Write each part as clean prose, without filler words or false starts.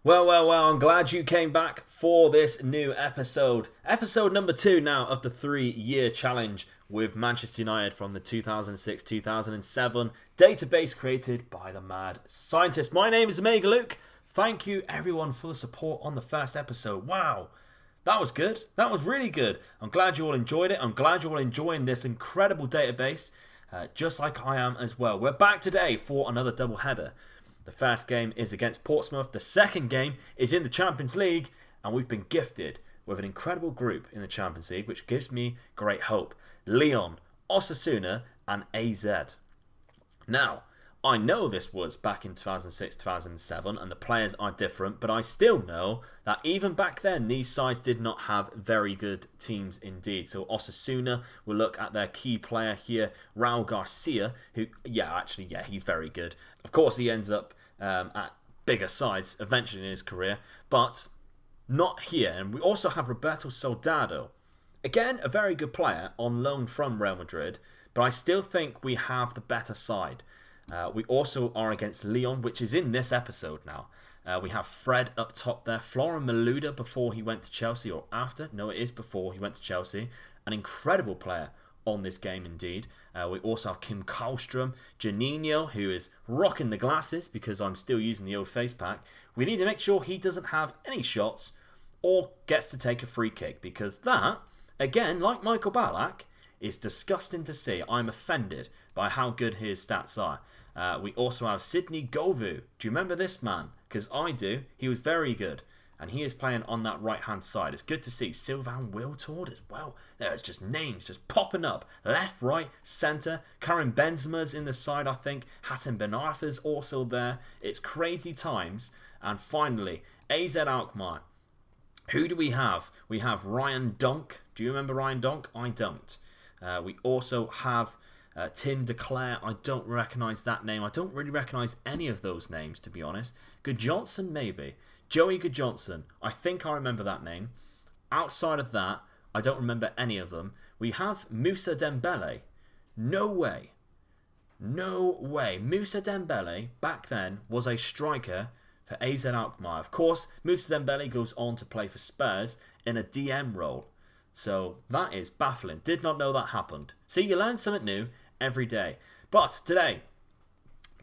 Well, I'm glad you came back for this new episode. Episode number 2 now of the 3-year challenge with Manchester United from the 2006-2007 database created by the mad scientist. My name is Omega Luke. Thank you everyone for the support on the first episode. Wow, that was good. That was really good. I'm glad you all enjoyed it. I'm glad you're all enjoying this incredible database, just like I am as well. We're back today for another double header. The first game is against Portsmouth. The second game is in the Champions League. And we've been gifted with an incredible group in the Champions League, which gives me great hope. Lyon, Osasuna and AZ. Now, I know this was back in 2006-2007 and the players are different, but I still know that even back then these sides did not have very good teams indeed. So Osasuna will look at their key player here, Raul Garcia, who, he's very good. Of course, he ends up at bigger sides eventually in his career, but not here. And we also have Roberto Soldado. Again, a very good player on loan from Real Madrid, but I still think we have the better side. We also are against Lyon, which is in this episode now. We have Fred up top there. Florian Malouda before he went to Chelsea, or after. No, it is before he went to Chelsea. An incredible player on this game indeed. We also have Kim Karlstrom, Janino, who is rocking the glasses because I'm still using the old face pack. We need to make sure he doesn't have any shots or gets to take a free kick, because that, again, like Michael Ballack, is disgusting to see. I'm offended by how good his stats are. We also have Sidney Govou. Do you remember this man? Because I do. He was very good. And he is playing on that right-hand side. It's good to see. Sylvain Wiltord as well. There's just names just popping up. Left, right, centre. Karim Benzema's in the side, I think. Hassan Ben Arthur's also there. It's crazy times. And finally, AZ Alkmaar. Who do we have? We have Ryan Donk. Do you remember Ryan Donk? I don't. We also have Tim Declare. I don't recognise that name. I don't really recognise any of those names, to be honest. Goodjohnson, maybe. Joey Goodjohnson. I think I remember that name. Outside of that, I don't remember any of them. We have Moussa Dembele. No way. No way. Moussa Dembele, back then, was a striker for AZ Alkmaar. Of course, Moussa Dembele goes on to play for Spurs in a DM role. So that is baffling. Did not know that happened. See, you learn something new every day. But today,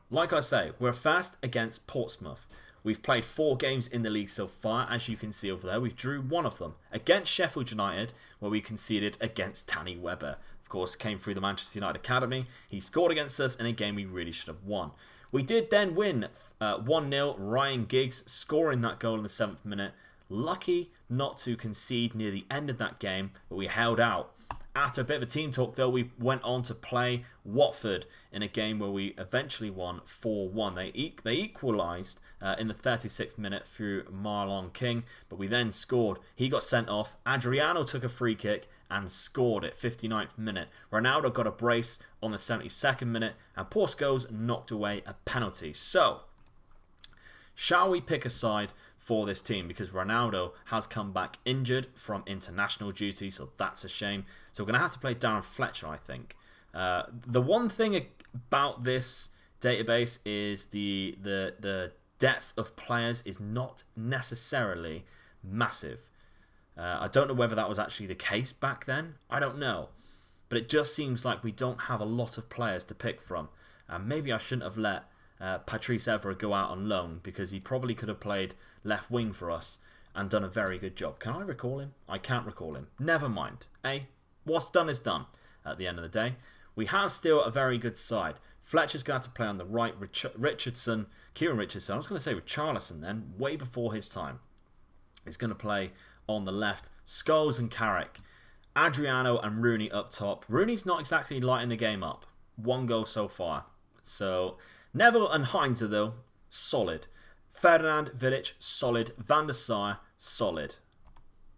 like I say, we're first against Portsmouth. We've played 4 games in the league so far, as you can see over there. We've drew one of them against Sheffield United, where we conceded against Danny Webber. Of course, came through the Manchester United Academy. He scored against us in a game we really should have won. We did then win 1-0. Ryan Giggs scoring that goal in the 7th minute. Lucky not to concede near the end of that game, but we held out. After a bit of a team talk, though, we went on to play Watford in a game where we eventually won 4-1. They equalised in the 36th minute through Marlon King, but we then scored. He got sent off. Adriano took a free kick and scored at 59th minute. Ronaldo got a brace on the 72nd minute, and Portsmouth knocked away a penalty. So, shall we pick a side for this team? Because Ronaldo has come back injured from international duty, so that's a shame. So we're going to have to play Darren Fletcher, I think. The one thing about this database is the depth of players is not necessarily massive. I don't know whether that was actually the case back then. I don't know. But it just seems like we don't have a lot of players to pick from. Maybe I shouldn't have let Patrice Evra go out on loan, because he probably could have played left wing for us and done a very good job. Can I recall him? I can't recall him. Never mind. What's done is done at the end of the day. We have still a very good side. Fletcher's going to have to play on the right. Kieran Richardson. I was going to say Richarlison then, way before his time. He's going to play on the left. Scholes and Carrick. Adriano and Rooney up top. Rooney's not exactly lighting the game up. 1 goal so far. So, Neville and Heinze, though, solid. Ferdinand, Vidic, solid. Van der Sar, solid.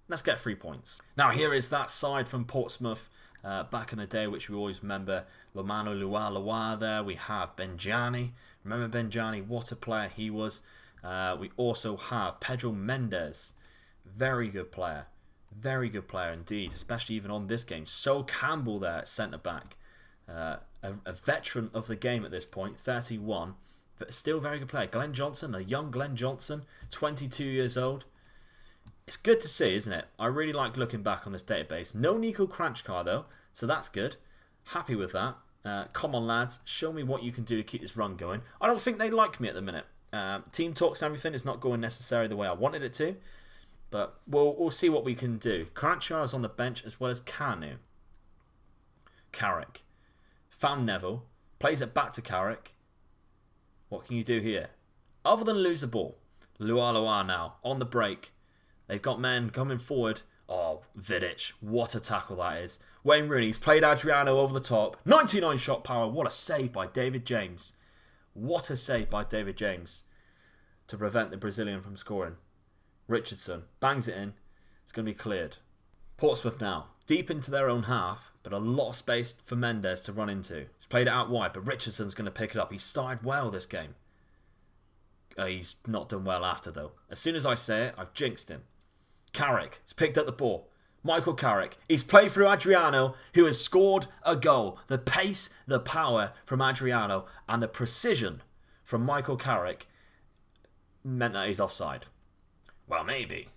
Let's get 3 points. Now, here is that side from Portsmouth back in the day, which we always remember. Lomano Lualua there. We have Benjani. Remember Benjani? What a player he was. We also have Pedro Mendes. Very good player. Very good player indeed, especially even on this game. So Campbell there at centre-back. A veteran of the game at this point, 31. but still very good player. Glenn Johnson, a young Glenn Johnson, 22 years old. It's good to see, isn't it? I really like looking back on this database. No Niko Kranjčar though, so that's good. Happy with that. Come on, lads. Show me what you can do to keep this run going. I don't think they like me at the minute. Team talks and everything is not going necessarily the way I wanted it to. But we'll see what we can do. Kranjčar is on the bench as well as Kanu. Carrick. Found Neville. Plays it back to Carrick. What can you do here? Other than lose the ball. Lua now on the break. They've got men coming forward. Oh, Vidic. What a tackle that is. Wayne Rooney's played Adriano over the top. 99 shot power. What a save by David James. What a save by David James to prevent the Brazilian from scoring. Richardson bangs it in. It's going to be cleared. Portsmouth now. Deep into their own half, but a lot of space for Mendes to run into. He's played it out wide, but Richardson's going to pick it up. He started well this game. He's not done well after, though. As soon as I say it, I've jinxed him. Carrick has picked up the ball. Michael Carrick. He's played through Adriano, who has scored a goal. The pace, the power from Adriano, and the precision from Michael Carrick meant that he's offside. Well, maybe.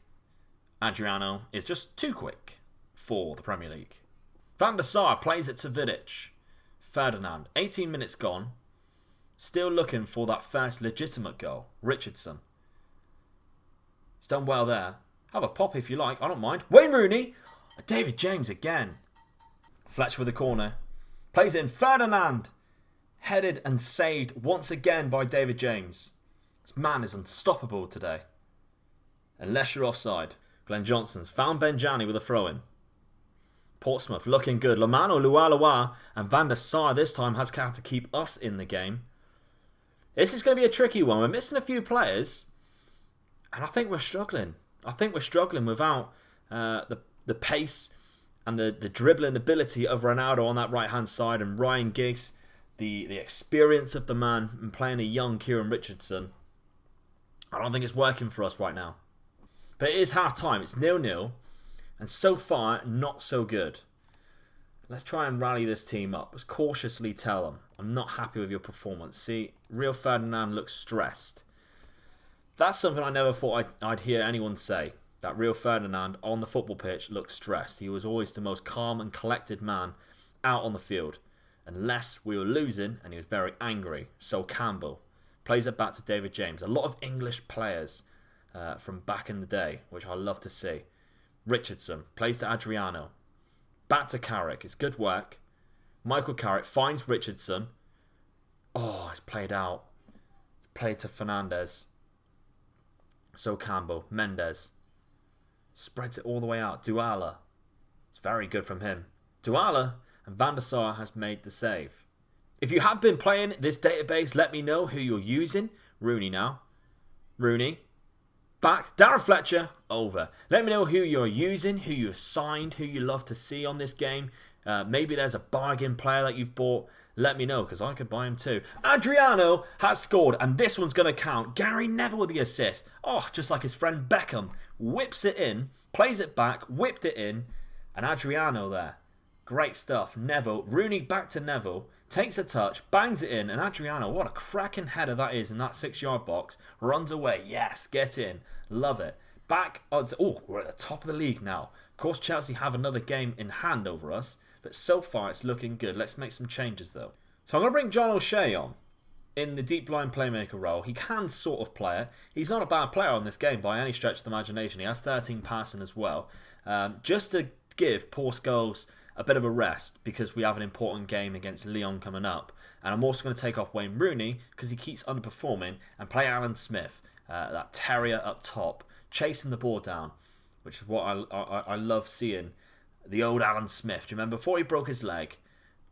Adriano is just too quick for the Premier League. Van der Sar plays it to Vidic. Ferdinand, 18 minutes gone. Still looking for that first legitimate goal. Richardson. He's done well there. Have a pop if you like, I don't mind. Wayne Rooney. David James again. Fletcher with the corner. Plays it in. Ferdinand. Headed and saved once again by David James. This man is unstoppable today. Unless you're offside. Glenn Johnson's found Benjani with a throw-in. Portsmouth looking good. Lomano, Lualua and Van der Sar this time has had to keep us in the game. This is going to be a tricky one. We're missing a few players. And I think we're struggling. I think we're struggling without the pace and the dribbling ability of Ronaldo on that right-hand side and Ryan Giggs, the experience of the man and playing a young Kieran Richardson. I don't think it's working for us right now. But it is half-time. It's 0-0. And so far, not so good. Let's try and rally this team up. Let's cautiously tell them, I'm not happy with your performance. See, Rio Ferdinand looks stressed. That's something I never thought I'd hear anyone say. That Rio Ferdinand on the football pitch looked stressed. He was always the most calm and collected man out on the field. Unless we were losing and he was very angry. So Campbell plays it back to David James. A lot of English players from back in the day, which I love to see. Richardson plays to Adriano. Back to Carrick. It's good work. Michael Carrick finds Richardson. Oh, it's played out. Played to Fernandez. So Campbell. Mendes. Spreads it all the way out. Douala. It's very good from him. Douala and Van der Sar has made the save. If you have been playing this database, let me know who you're using. Rooney now. Rooney. Back. Darren Fletcher. Over. Let me know who you're using, who you've signed, who you love to see on this game. Maybe there's a bargain player that you've bought. Let me know, because I could buy him too. Adriano has scored, and this one's going to count. Gary Neville with the assist. Oh, just like his friend Beckham. Whips it in, plays it back, whipped it in, and Adriano there. Great stuff. Neville. Rooney back to Neville. Takes a touch, bangs it in, and Adriano, what a cracking header that is in that 6-yard box. Runs away. Yes, get in. Love it. Back. Oh, we're at the top of the league now. Of course, Chelsea have another game in hand over us, but so far it's looking good. Let's make some changes though. So I'm going to bring John O'Shea on in the deep line playmaker role. He can sort of play it. He's not a bad player on this game by any stretch of the imagination. He has 13 passing as well. Just to give Paul Scholes a bit of a rest because we have an important game against Lyon coming up. And I'm also going to take off Wayne Rooney because he keeps underperforming and play Alan Smith, that terrier up top, chasing the ball down, which is what I love seeing. The old Alan Smith, do you remember before he broke his leg,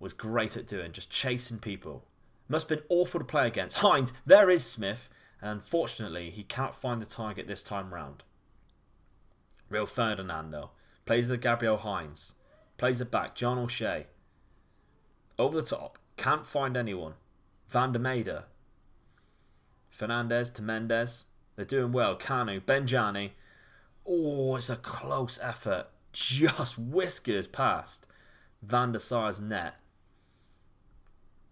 was great at doing, just chasing people. Must have been awful to play against. Hines, there is Smith, and unfortunately he can't find the target this time round. Real Ferdinand though, plays the Gabriel Hines. Plays it back. John O'Shea. Over the top. Can't find anyone. Van der Meijden. Fernandez to Mendes. They're doing well. Kanu. Benjani. Oh, it's a close effort. Just whiskers past Van der Sar's net.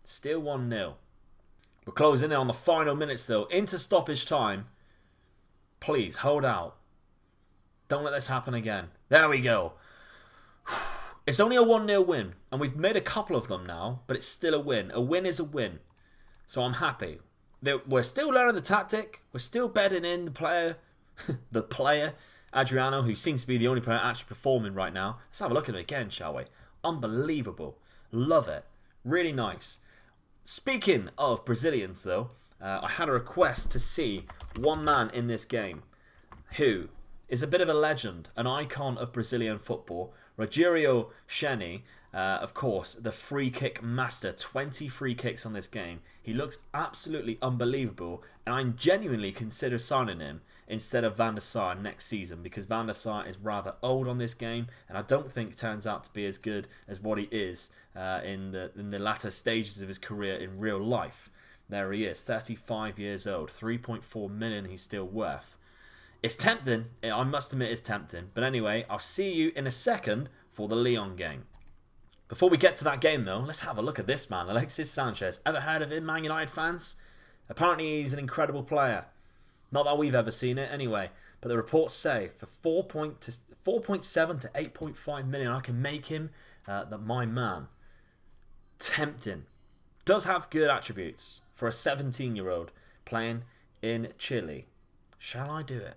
Still 1-0. We're closing in on the final minutes though. Into stoppage time. Please, hold out. Don't let this happen again. There we go. It's only a 1-0 win. And we've made a couple of them now. But it's still a win. A win is a win. So I'm happy. We're still learning the tactic. We're still bedding in the player. The player, Adriano, who seems to be the only player actually performing right now. Let's have a look at him again, shall we? Unbelievable. Love it. Really nice. Speaking of Brazilians, though, I had a request to see one man in this game who is a bit of a legend, an icon of Brazilian football. Rogério Ceni, of course, the free kick master. 20 free kicks on this game. He looks absolutely unbelievable, and I genuinely consider signing him instead of Van der Sar next season, because Van der Sar is rather old on this game, and I don't think turns out to be as good as what he is in the latter stages of his career in real life. There he is, 35 years old, 3.4 million he's still worth. It's tempting, I must admit it's tempting, but anyway, I'll see you in a second for the Lyon game. Before we get to that game though, let's have a look at this man, Alexis Sanchez. Ever heard of him, Man United fans? Apparently he's an incredible player. Not that we've ever seen it anyway, but the reports say for 4.7 to 8.5 million, I can make him my man. Tempting. Does have good attributes for a 17-year-old playing in Chile. Shall I do it?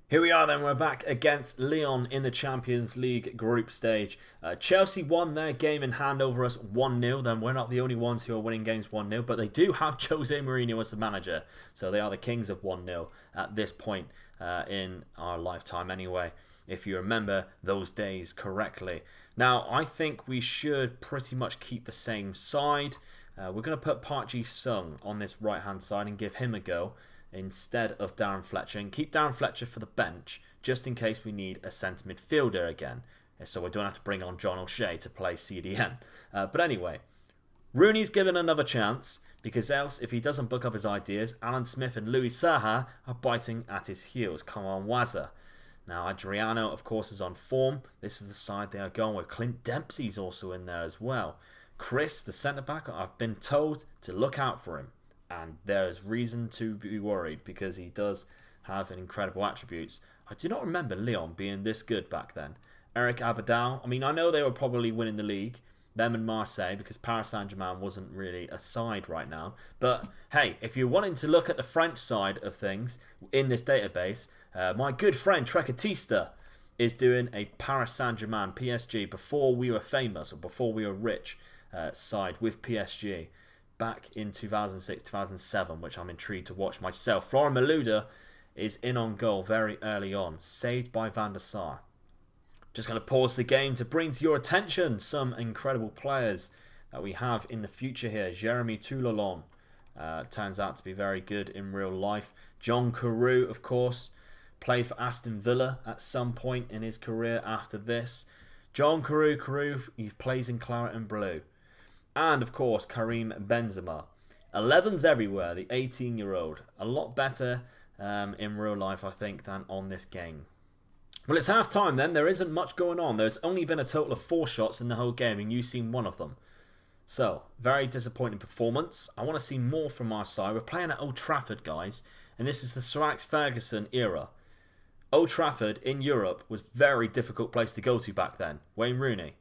Here we are then, we're back against Lyon in the Champions League group stage. Chelsea won their game in hand over us 1-0. Then we're not the only ones who are winning games 1-0, but they do have Jose Mourinho as the manager. So they are the kings of 1-0 at this point in our lifetime anyway, if you remember those days correctly. Now, I think we should pretty much keep the same side. We're going to put Park Ji-sung on this right-hand side and give him a go instead of Darren Fletcher, and keep Darren Fletcher for the bench just in case we need a centre midfielder again, so we don't have to bring on John O'Shea to play CDM. But anyway, Rooney's given another chance, because else if he doesn't book up his ideas, Alan Smith and Louis Saha are biting at his heels. Come on, Wazza. Now Adriano of course is on form. This is the side they are going with. Clint Dempsey's also in there as well. Chris, the centre back, I've been told to look out for him. And there is reason to be worried because he does have incredible attributes. I do not remember Lyon being this good back then. Eric Abidal, I mean, I know they were probably winning the league, them and Marseille, because Paris Saint-Germain wasn't really a side right now. But hey, if you're wanting to look at the French side of things in this database, my good friend Trecatista is doing a Paris Saint-Germain PSG before we were famous or before we were rich side with PSG. Back in 2006, 2007, which I'm intrigued to watch myself. Florian Malouda is in on goal very early on, saved by Van der Sar. Just going to pause the game to bring to your attention some incredible players that we have in the future here. Jeremy Toulon turns out to be very good in real life. John Carew, of course, played for Aston Villa at some point in his career after this. John Carew, he plays in claret and blue. And, of course, Karim Benzema. 11's everywhere, the 18-year-old. A lot better in real life, I think, than on this game. Well, it's half-time then. There isn't much going on. There's only been a total of 4 shots in the whole game, and you've seen one of them. So, very disappointing performance. I want to see more from our side. We're playing at Old Trafford, guys, and this is the Sir Alex Ferguson era. Old Trafford in Europe was a very difficult place to go to back then. Wayne Rooney.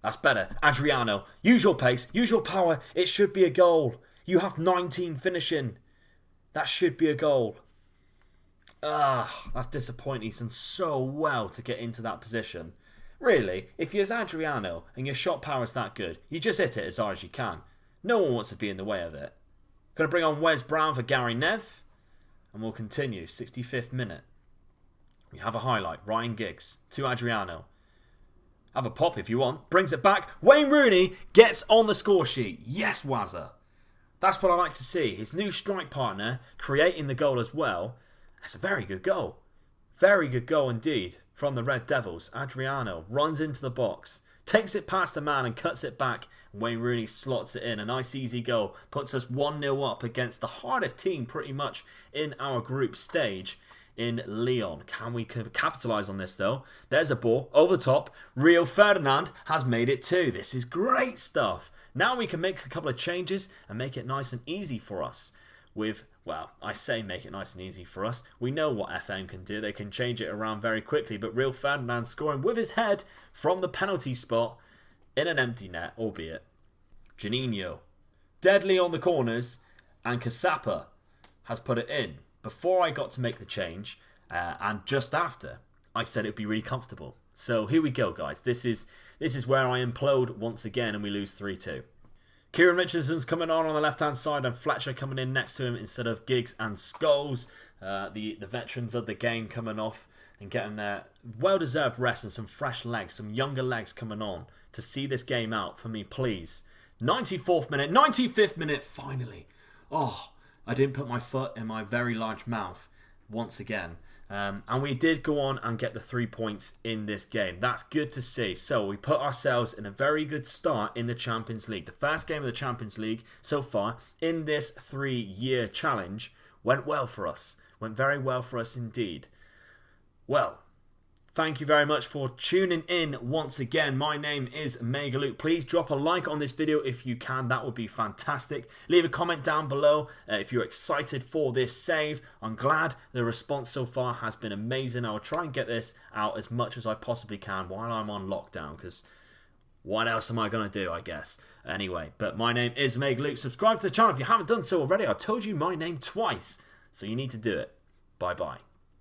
That's better. Adriano, use your pace, use your power. It should be a goal. You have 19 finishing. That should be a goal. That's disappointing. He's done so well to get into that position. Really, if you're Adriano and your shot power is that good, you just hit it as hard as you can. No one wants to be in the way of it. Going to bring on Wes Brown for Gary Nev. And we'll continue. 65th minute. We have a highlight. Ryan Giggs to Adriano. Have a pop if you want. Brings it back. Wayne Rooney gets on the score sheet. Yes, Wazza. That's what I like to see. His new strike partner creating the goal as well. That's a very good goal. Very good goal indeed from the Red Devils. Adriano runs into the box. Takes it past a man and cuts it back. Wayne Rooney slots it in. A nice easy goal. Puts us 1-0 up against the hardest team pretty much in our group stage in Lyon. Can we capitalise on this though? There's a ball over the top. Rio Ferdinand has made it 2. This is great stuff. Now we can make a couple of changes and make it nice and easy for us. Well, I say make it nice and easy for us. We know what FM can do. They can change it around very quickly. But Rio Ferdinand scoring with his head from the penalty spot in an empty net, albeit. Juninho, deadly on the corners, and Casapa has put it in. Before I got to make the change, and just after, I said it would be really comfortable. So here we go, guys. This is where I implode once again and we lose 3-2. Kieran Richardson's coming on the left-hand side and Fletcher coming in next to him instead of Giggs and Scholes. The veterans of the game coming off and getting their well-deserved rest and some fresh legs, some younger legs coming on to see this game out for me, please. 94th minute, 95th minute, finally. Oh, I didn't put my foot in my very large mouth once again. And we did go on and get the 3 points in this game. That's good to see. So we put ourselves in a very good start in the Champions League. The first game of the Champions League so far in this 3-year challenge went well for us. Went very well for us indeed. Well, thank you very much for tuning in once again. My name is Megaloop. Please drop a like on this video if you can. That would be fantastic. Leave a comment down below if you're excited for this save. I'm glad the response so far has been amazing. I will try and get this out as much as I possibly can while I'm on lockdown, because what else am I going to do, I guess? Anyway, but my name is Megaloop. Subscribe to the channel if you haven't done so already. I told you my name twice, so you need to do it. Bye-bye.